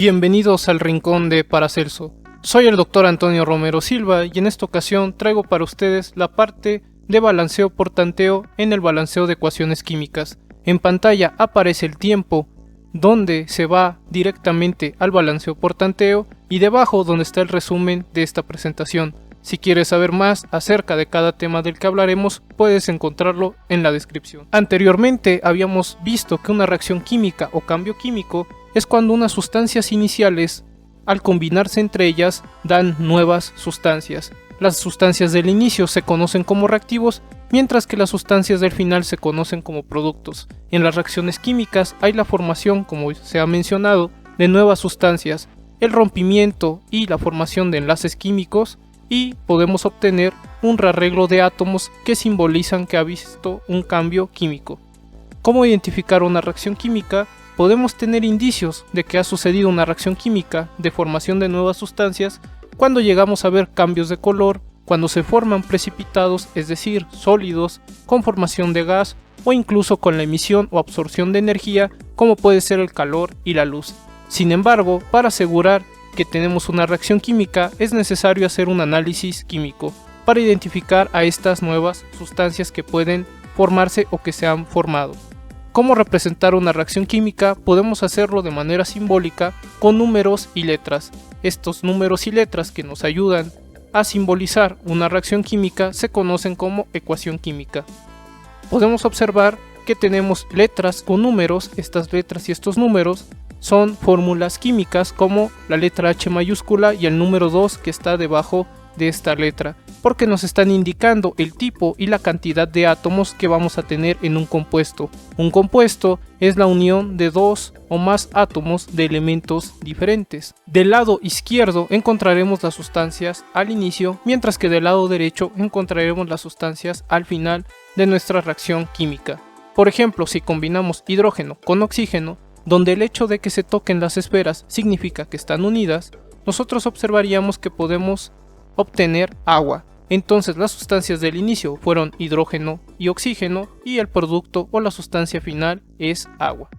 Bienvenidos al rincón de Paracelso. Soy el Dr. Antonio Romero Silva y en esta ocasión traigo para ustedes la parte de balanceo por tanteo en el balanceo de ecuaciones químicas. En pantalla aparece el tiempo donde se va directamente al balanceo por tanteo y debajo donde está el resumen de esta presentación. Si quieres saber más acerca de cada tema del que hablaremos, puedes encontrarlo en la descripción. Anteriormente habíamos visto que una reacción química o cambio químico es cuando unas sustancias iniciales, al combinarse entre ellas, dan nuevas sustancias. Las sustancias del inicio se conocen como reactivos, mientras que las sustancias del final se conocen como productos. En las reacciones químicas hay la formación, como se ha mencionado, de nuevas sustancias, el rompimiento y la formación de enlaces químicos, y podemos obtener un rearreglo de átomos que simbolizan que ha visto un cambio químico. ¿Cómo identificar una reacción química? Podemos tener indicios de que ha sucedido una reacción química de formación de nuevas sustancias cuando llegamos a ver cambios de color, cuando se forman precipitados, es decir, sólidos, con formación de gas o incluso con la emisión o absorción de energía como puede ser el calor y la luz. Sin embargo, para asegurar que tenemos una reacción química es necesario hacer un análisis químico para identificar a estas nuevas sustancias que pueden formarse o que se han formado. ¿Cómo representar una reacción química? Podemos hacerlo de manera simbólica con números y letras. Estos números y letras que nos ayudan a simbolizar una reacción química se conocen como ecuación química. Podemos observar que tenemos letras con números. Estas letras y estos números son fórmulas químicas como la letra H mayúscula y el número 2 que está debajo de esta letra, porque nos están indicando el tipo y la cantidad de átomos que vamos a tener en un compuesto. Un compuesto es la unión de dos o más átomos de elementos diferentes. Del lado izquierdo encontraremos las sustancias al inicio, mientras que del lado derecho encontraremos las sustancias al final de nuestra reacción química. Por ejemplo, si combinamos hidrógeno con oxígeno, donde el hecho de que se toquen las esferas significa que están unidas, nosotros observaríamos que podemos obtener agua. Entonces las sustancias del inicio fueron hidrógeno y oxígeno y el producto o la sustancia final es agua.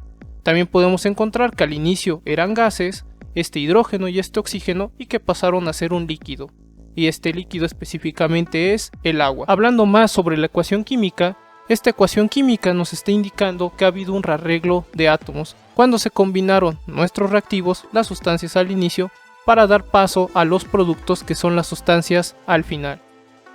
También podemos encontrar que al inicio eran gases, este hidrógeno y este oxígeno, y que pasaron a ser un líquido. Y este líquido específicamente es el agua. Hablando más sobre la ecuación química, esta ecuación química nos está indicando que ha habido un rearreglo de átomos cuando se combinaron nuestros reactivos, las sustancias al inicio, para dar paso a los productos que son las sustancias al final.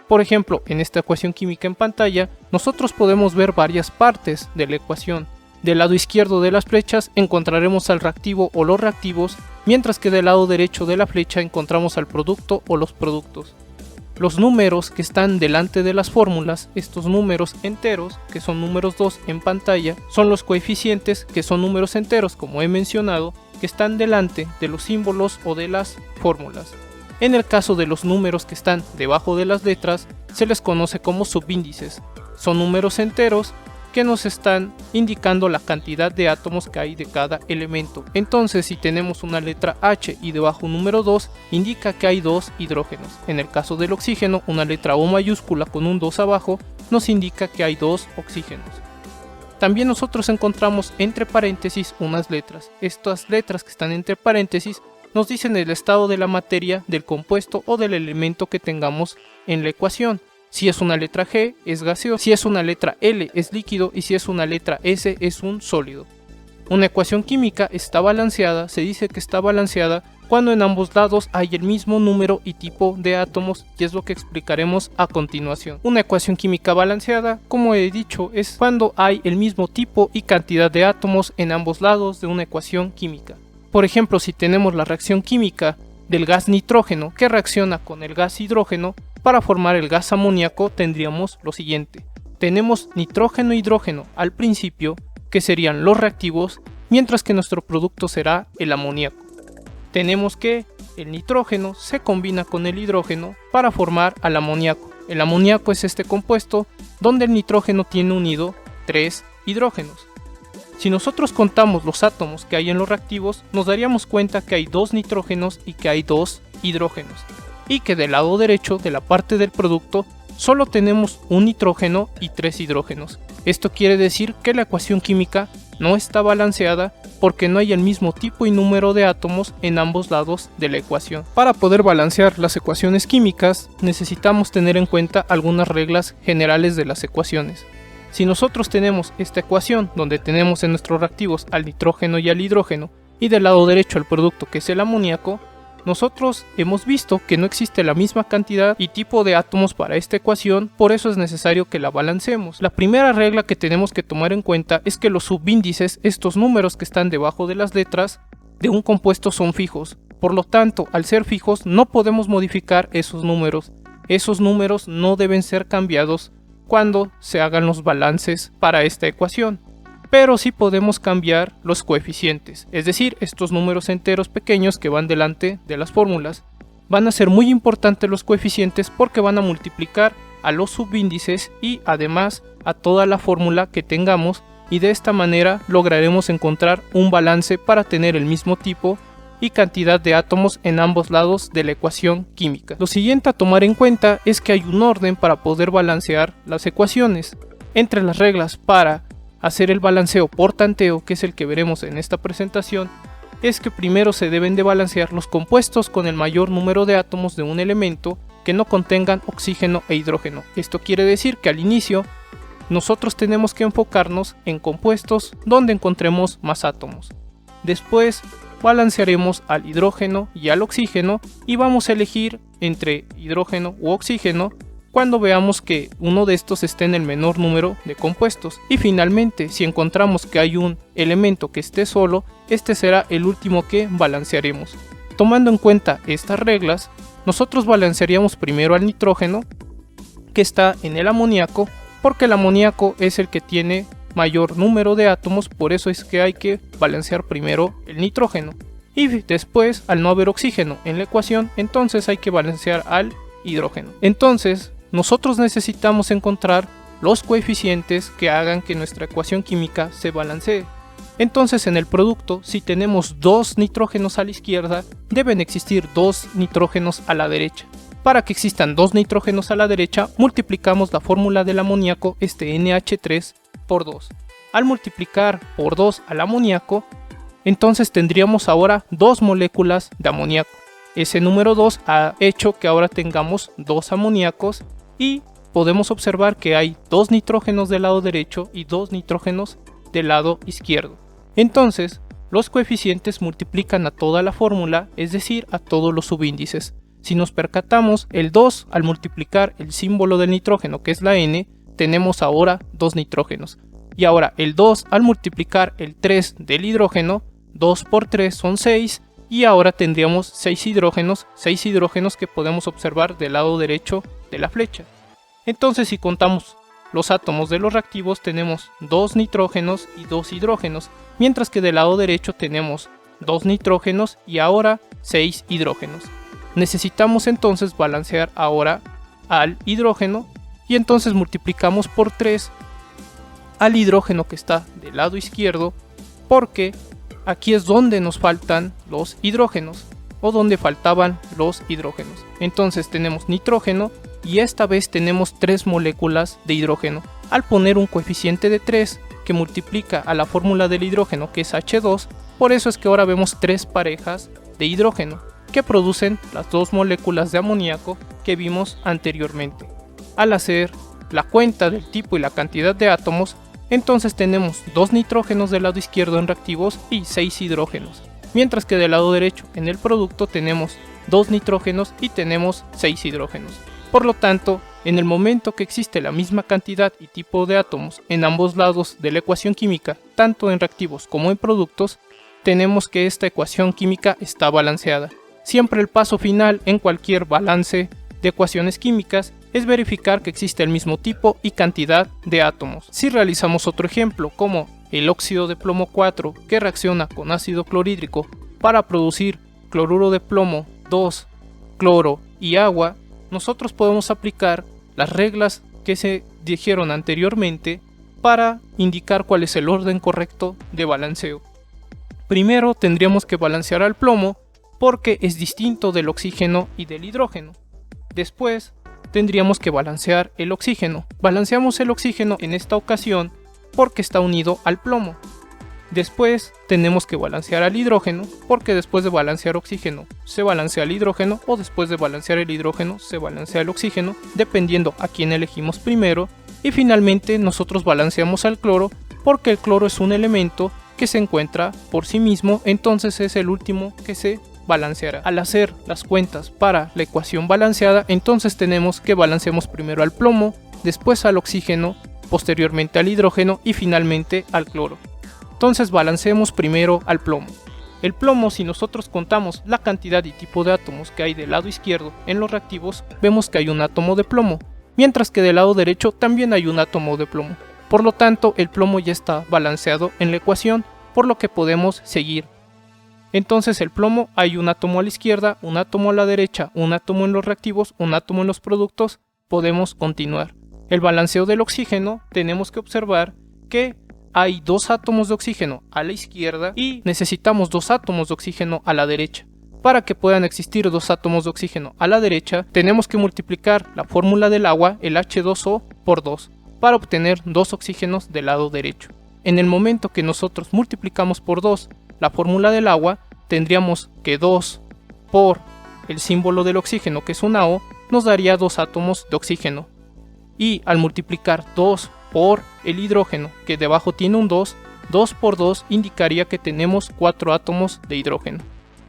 Por ejemplo, en esta ecuación química en pantalla, nosotros podemos ver varias partes de la ecuación. Del lado izquierdo de las flechas encontraremos al reactivo o los reactivos, mientras que del lado derecho de la flecha encontramos al producto o los productos. Los números que están delante de las fórmulas, estos números enteros, que son números 2 en pantalla, son los coeficientes, que son números enteros, como he mencionado, que están delante de los símbolos o de las fórmulas. En el caso de los números que están debajo de las letras, se les conoce como subíndices. Son números enteros que nos están indicando la cantidad de átomos que hay de cada elemento. Entonces, si tenemos una letra H y debajo un número 2, indica que hay 2 hidrógenos. En el caso del oxígeno, una letra O mayúscula con un 2 abajo nos indica que hay 2 oxígenos. También nosotros encontramos entre paréntesis unas letras. Estas letras que están entre paréntesis nos dicen el estado de la materia del compuesto o del elemento que tengamos en la ecuación. Si es una letra G es gaseoso, si es una letra L es líquido y si es una letra S es un sólido. Una ecuación química está balanceada, se dice que está balanceada cuando en ambos lados hay el mismo número y tipo de átomos, y es lo que explicaremos a continuación. Una ecuación química balanceada, como he dicho, es cuando hay el mismo tipo y cantidad de átomos en ambos lados de una ecuación química. Por ejemplo, si tenemos la reacción química del gas nitrógeno que reacciona con el gas hidrógeno para formar el gas amoníaco, tendríamos lo siguiente. Tenemos nitrógeno e hidrógeno al principio, que serían los reactivos, mientras que nuestro producto será el amoníaco. Tenemos que el nitrógeno se combina con el hidrógeno para formar al amoníaco. El amoníaco es este compuesto donde el nitrógeno tiene unido 3 hidrógenos. Si nosotros contamos los átomos que hay en los reactivos, nos daríamos cuenta que hay 2 nitrógenos y que hay 2 hidrógenos, y que del lado derecho de la parte del producto solo tenemos un nitrógeno y 3 hidrógenos. Esto quiere decir que la ecuación química no está balanceada porque no hay el mismo tipo y número de átomos en ambos lados de la ecuación. Para poder balancear las ecuaciones químicas necesitamos tener en cuenta algunas reglas generales de las ecuaciones. Si nosotros tenemos esta ecuación donde tenemos en nuestros reactivos al nitrógeno y al hidrógeno y del lado derecho el producto que es el amoníaco, nosotros hemos visto que no existe la misma cantidad y tipo de átomos para esta ecuación, por eso es necesario que la balancemos. La primera regla que tenemos que tomar en cuenta es que los subíndices, estos números que están debajo de las letras de un compuesto, son fijos. Por lo tanto, al ser fijos no podemos modificar esos números. Esos números no deben ser cambiados cuando se hagan los balances para esta ecuación. Pero sí podemos cambiar los coeficientes, es decir, estos números enteros pequeños que van delante de las fórmulas. Van a ser muy importantes los coeficientes porque van a multiplicar a los subíndices y además a toda la fórmula que tengamos, y de esta manera lograremos encontrar un balance para tener el mismo tipo y cantidad de átomos en ambos lados de la ecuación química. Lo siguiente a tomar en cuenta es que hay un orden para poder balancear las ecuaciones. Entre las reglas para hacer el balanceo por tanteo, que es el que veremos en esta presentación, es que primero se deben de balancear los compuestos con el mayor número de átomos de un elemento que no contengan oxígeno e hidrógeno. Esto quiere decir que al inicio nosotros tenemos que enfocarnos en compuestos donde encontremos más átomos. Después balancearemos al hidrógeno y al oxígeno y vamos a elegir entre hidrógeno u oxígeno cuando veamos que uno de estos esté en el menor número de compuestos. Y finalmente, si encontramos que hay un elemento que esté solo, este será el último que balancearemos. Tomando en cuenta estas reglas, nosotros balancearíamos primero al nitrógeno, que está en el amoníaco, porque el amoníaco es el que tiene mayor número de átomos, por eso es que hay que balancear primero el nitrógeno. Y después, al no haber oxígeno en la ecuación, entonces hay que balancear al hidrógeno. Entonces, nosotros necesitamos encontrar los coeficientes que hagan que nuestra ecuación química se balancee. Entonces, en el producto, si tenemos 2 nitrógenos a la izquierda, deben existir 2 nitrógenos a la derecha. Para que existan 2 nitrógenos a la derecha, multiplicamos la fórmula del amoníaco, este NH3, por 2. Al multiplicar por 2 al amoníaco, entonces tendríamos ahora 2 moléculas de amoníaco. Ese número 2 ha hecho que ahora tengamos 2 amoníacos y podemos observar que hay 2 nitrógenos del lado derecho y 2 nitrógenos del lado izquierdo. Entonces, los coeficientes multiplican a toda la fórmula, es decir, a todos los subíndices. Si nos percatamos, el 2 al multiplicar el símbolo del nitrógeno, que es la N, tenemos ahora 2 nitrógenos. Y ahora el 2 al multiplicar el 3 del hidrógeno, 2 por 3 son 6, y ahora tendríamos 6 hidrógenos que podemos observar del lado derecho de la flecha. Entonces, si contamos los átomos de los reactivos, tenemos 2 nitrógenos y 2 hidrógenos, mientras que del lado derecho tenemos 2 nitrógenos y ahora 6 hidrógenos. Necesitamos entonces balancear ahora al hidrógeno y entonces multiplicamos por 3 al hidrógeno que está del lado izquierdo, porque aquí es donde nos faltan los hidrógenos o donde faltaban los hidrógenos. Entonces tenemos nitrógeno y esta vez tenemos 3 moléculas de hidrógeno. Al poner un coeficiente de 3 que multiplica a la fórmula del hidrógeno, que es H2, por eso es que ahora vemos 3 parejas de hidrógeno que producen las 2 moléculas de amoníaco que vimos anteriormente. Al hacer la cuenta del tipo y la cantidad de átomos, entonces tenemos 2 nitrógenos del lado izquierdo en reactivos y 6 hidrógenos, mientras que del lado derecho en el producto tenemos 2 nitrógenos y tenemos 6 hidrógenos. Por lo tanto, en el momento que existe la misma cantidad y tipo de átomos en ambos lados de la ecuación química, tanto en reactivos como en productos, tenemos que esta ecuación química está balanceada. Siempre el paso final en cualquier balance de ecuaciones químicas es verificar que existe el mismo tipo y cantidad de átomos. Si realizamos otro ejemplo, como el óxido de plomo 4 que reacciona con ácido clorhídrico para producir cloruro de plomo 2, cloro y agua, nosotros podemos aplicar las reglas que se dijeron anteriormente para indicar cuál es el orden correcto de balanceo. Primero tendríamos que balancear al plomo porque es distinto del oxígeno y del hidrógeno. Después tendríamos que balancear el oxígeno. Balanceamos el oxígeno en esta ocasión porque está unido al plomo. Después tenemos que balancear al hidrógeno, porque después de balancear oxígeno se balancea el hidrógeno, o después de balancear el hidrógeno se balancea el oxígeno, dependiendo a quién elegimos primero. Y finalmente nosotros balanceamos al cloro, porque el cloro es un elemento que se encuentra por sí mismo, entonces es el último que se balanceará. Al hacer las cuentas para la ecuación balanceada, entonces tenemos que balanceamos primero al plomo, después al oxígeno, posteriormente al hidrógeno y finalmente al cloro. Entonces balanceemos primero al plomo. El plomo, si nosotros contamos la cantidad y tipo de átomos que hay del lado izquierdo en los reactivos, vemos que hay un átomo de plomo, mientras que del lado derecho también hay un átomo de plomo. Por lo tanto, el plomo ya está balanceado en la ecuación, por lo que podemos seguir. Entonces el plomo, hay un átomo a la izquierda, un átomo a la derecha, un átomo en los reactivos, un átomo en los productos, podemos continuar. El balanceo del oxígeno, tenemos que observar que hay 2 átomos de oxígeno a la izquierda y necesitamos 2 átomos de oxígeno a la derecha. Para que puedan existir 2 átomos de oxígeno a la derecha, tenemos que multiplicar la fórmula del agua, el H2O, por 2, para obtener 2 oxígenos del lado derecho. En el momento que nosotros multiplicamos por 2 la fórmula del agua, tendríamos que 2 por el símbolo del oxígeno, que es una O, nos daría 2 átomos de oxígeno. Y al multiplicar 2 por el hidrógeno, que debajo tiene un 2, 2 por 2 indicaría que tenemos 4 átomos de hidrógeno.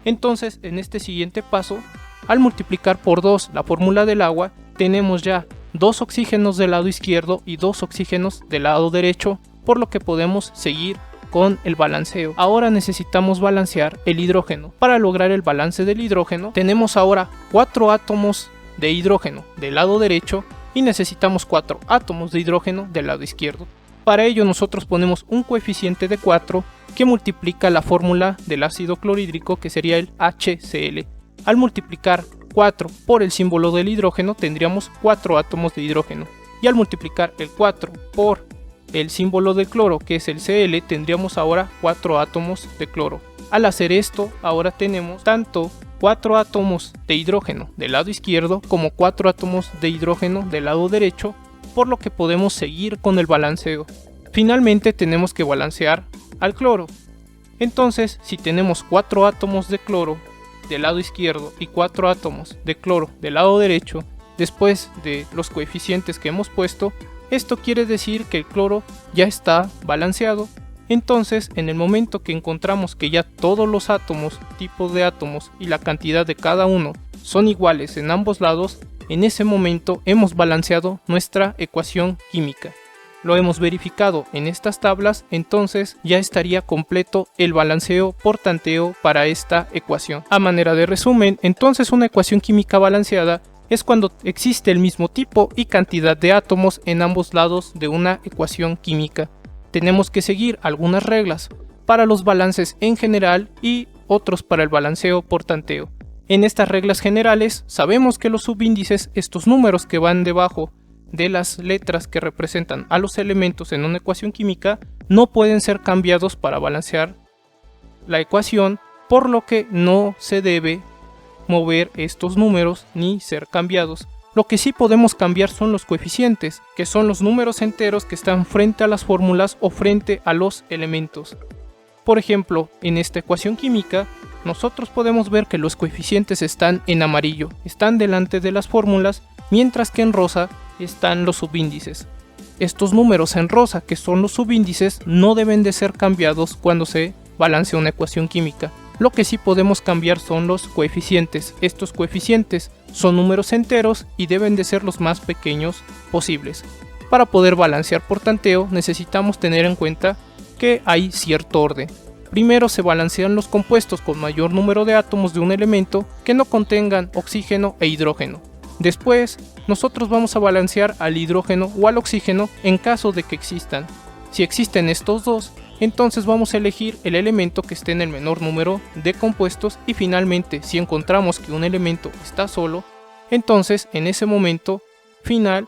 Entonces, en este siguiente paso, al multiplicar por 2 la fórmula del agua, tenemos ya 2 oxígenos del lado izquierdo y 2 oxígenos del lado derecho, por lo que podemos seguir con el balanceo. Ahora necesitamos balancear el hidrógeno. Para lograr el balance del hidrógeno, tenemos ahora 4 átomos de hidrógeno del lado derecho y necesitamos 4 átomos de hidrógeno del lado izquierdo. Para ello nosotros ponemos un coeficiente de 4 que multiplica la fórmula del ácido clorhídrico, que sería el HCl. Al multiplicar 4 por el símbolo del hidrógeno tendríamos 4 átomos de hidrógeno, y al multiplicar el 4 por el símbolo del cloro, que es el Cl, tendríamos ahora 4 átomos de cloro. Al hacer esto, ahora tenemos tanto 4 átomos de hidrógeno del lado izquierdo como 4 átomos de hidrógeno del lado derecho, por lo que podemos seguir con el balanceo. Finalmente tenemos que balancear al cloro. Entonces, si tenemos 4 átomos de cloro del lado izquierdo y 4 átomos de cloro del lado derecho, después de los coeficientes que hemos puesto, esto quiere decir que el cloro ya está balanceado. Entonces, en el momento que encontramos que ya todos los átomos, tipos de átomos y la cantidad de cada uno son iguales en ambos lados, en ese momento hemos balanceado nuestra ecuación química. Lo hemos verificado en estas tablas, entonces ya estaría completo el balanceo por tanteo para esta ecuación. A manera de resumen, entonces una ecuación química balanceada es cuando existe el mismo tipo y cantidad de átomos en ambos lados de una ecuación química. Tenemos que seguir algunas reglas para los balances en general y otros para el balanceo por tanteo. En estas reglas generales sabemos que los subíndices, estos números que van debajo de las letras que representan a los elementos en una ecuación química, no pueden ser cambiados para balancear la ecuación, por lo que no se debe mover estos números ni ser cambiados. Lo que sí podemos cambiar son los coeficientes, que son los números enteros que están frente a las fórmulas o frente a los elementos. Por ejemplo, en esta ecuación química, nosotros podemos ver que los coeficientes están en amarillo, están delante de las fórmulas, mientras que en rosa están los subíndices. Estos números en rosa, que son los subíndices, no deben de ser cambiados cuando se balancea una ecuación química. Lo que sí podemos cambiar son los coeficientes. Estos coeficientes son números enteros y deben de ser los más pequeños posibles. Para poder balancear por tanteo necesitamos tener en cuenta que hay cierto orden. Primero se balancean los compuestos con mayor número de átomos de un elemento que no contengan oxígeno e hidrógeno. Después, nosotros vamos a balancear al hidrógeno o al oxígeno en caso de que existan. Si existen estos dos, entonces vamos a elegir el elemento que esté en el menor número de compuestos, y finalmente, si encontramos que un elemento está solo, entonces en ese momento final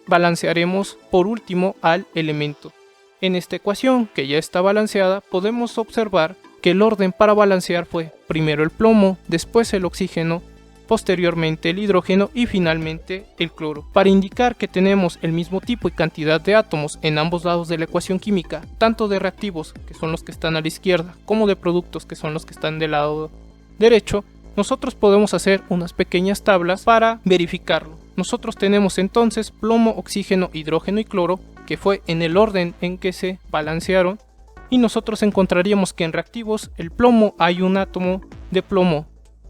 balancearemos por último al elemento. En esta ecuación, que ya está balanceada, podemos observar que el orden para balancear fue primero el plomo, después el oxígeno, posteriormente el hidrógeno y finalmente el cloro. Para indicar que tenemos el mismo tipo y cantidad de átomos en ambos lados de la ecuación química, tanto de reactivos, que son los que están a la izquierda, como de productos, que son los que están del lado derecho, nosotros podemos hacer unas pequeñas tablas para verificarlo. Nosotros tenemos entonces plomo, oxígeno, hidrógeno y cloro, que fue en el orden en que se balancearon, y nosotros encontraríamos que en reactivos el plomo hay un átomo de plomo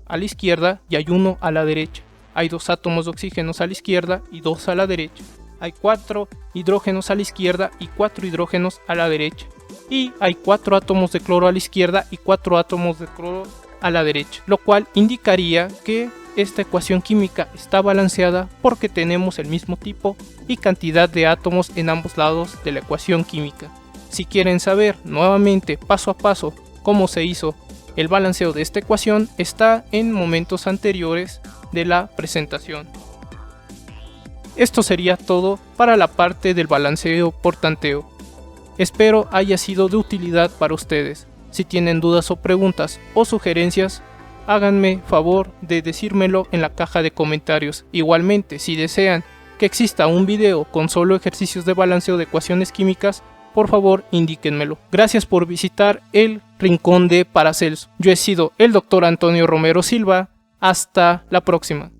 a la izquierda y hay uno a la derecha. Hay 2 átomos de oxígeno a la izquierda y 2 a la derecha. Hay 4 hidrógenos a la izquierda y 4 hidrógenos a la derecha. Y hay 4 átomos de cloro a la izquierda y 4 átomos de cloro a la derecha, lo cual indicaría que esta ecuación química está balanceada porque tenemos el mismo tipo y cantidad de átomos en ambos lados de la ecuación química. Si quieren saber nuevamente paso a paso cómo se hizo el balanceo de esta ecuación, está en momentos anteriores de la presentación. Esto sería todo para la parte del balanceo por tanteo. Espero haya sido de utilidad para ustedes. Si tienen dudas o preguntas o sugerencias, háganme favor de decírmelo en la caja de comentarios. Igualmente, si desean que exista un video con solo ejercicios de balanceo de ecuaciones químicas, por favor indíquenmelo. Gracias por visitar el Rincón de Paracelso. Yo he sido el Dr. Antonio Romero Silva. Hasta la próxima.